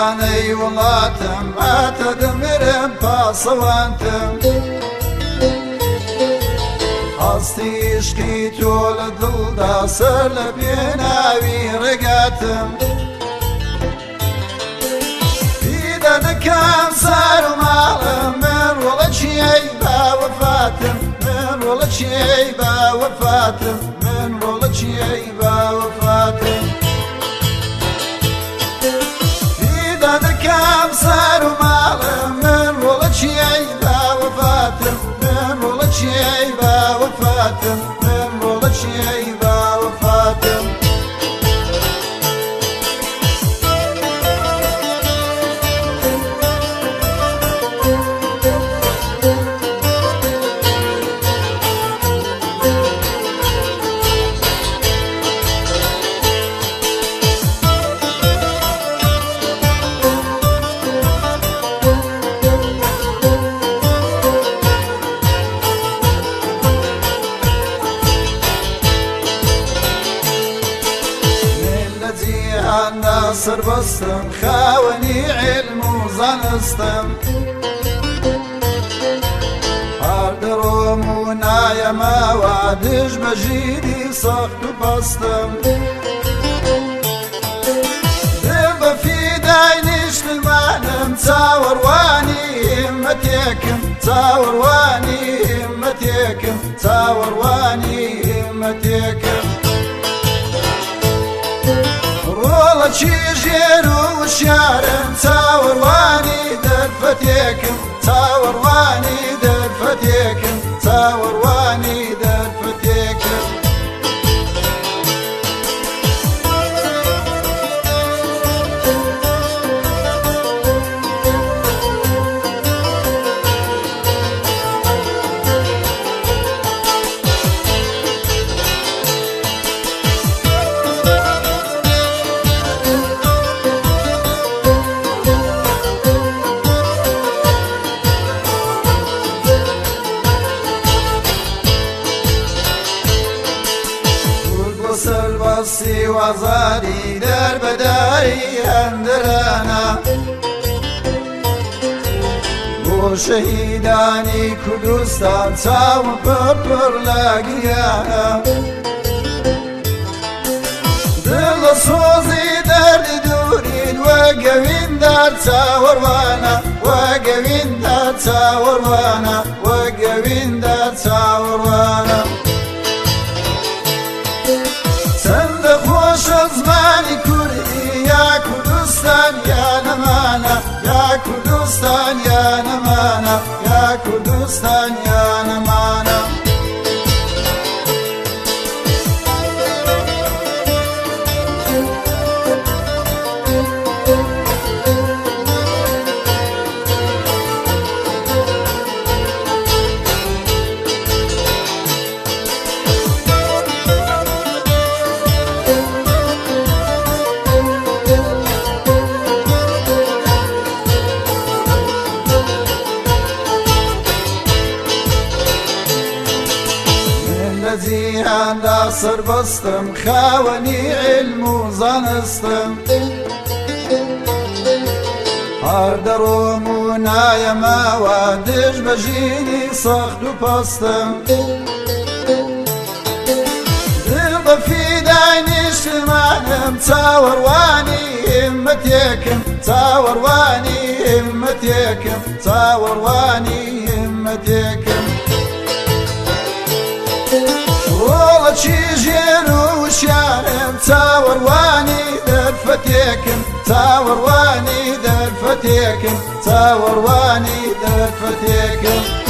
جواني وڵاتم هاتە دڵێرم پاسەوانتم هەستی عشقی تۆ لە دڵدا سەر لە پێناوی ڕێگاتم پیدەنەکەم سار و ماڵم من وەڵە چیەی باوەفاتم من وەڵە چیەی باوەفاتم من وەڵە چیەی باوەفاتم پیدەنەکەم سار و ماڵم من وەڵە چیەی باوەفاتم من وەڵە چیەی باوەفاتم من وەڵە چیەی باوەفاتم سر بستم خاوني علم وزانستم هاردروم ونايا ما وعدش بجيدي سخت وبستم دبا في داينش المعنم تصاور واني همتيكم تصاور واني همتيكم تصاور واني همتيكم والله شي جير وشارم تصاورواني دفتيكم تصاورواني دفتيكم تصاورواني دفتيكم سلبسي وزاري در بداري هندرانا بو شهيداني كردستان تاو بربر لاقيانا دل صوزي درد دورين وقوين دار تاوروانا وقوين دار تاوروانا وقوين دار تاوروانا سند خوش زمانی کردی یا کردستان یا نمانا یا کردستان یا نمانا یا کردستان یا نمانا جيهان دا سر بستم خاوني علم وزانستم هاردروم ونايا ما وادش بجيني سخت وبستم دل في داينش المعنم تصاورواني همتيكم تصاورواني همتيكم تصاورواني همتيكم والله شي جير وشارم تصاورواني دفتيكم تصاورواني دفتيكم تصاورواني دفتيكم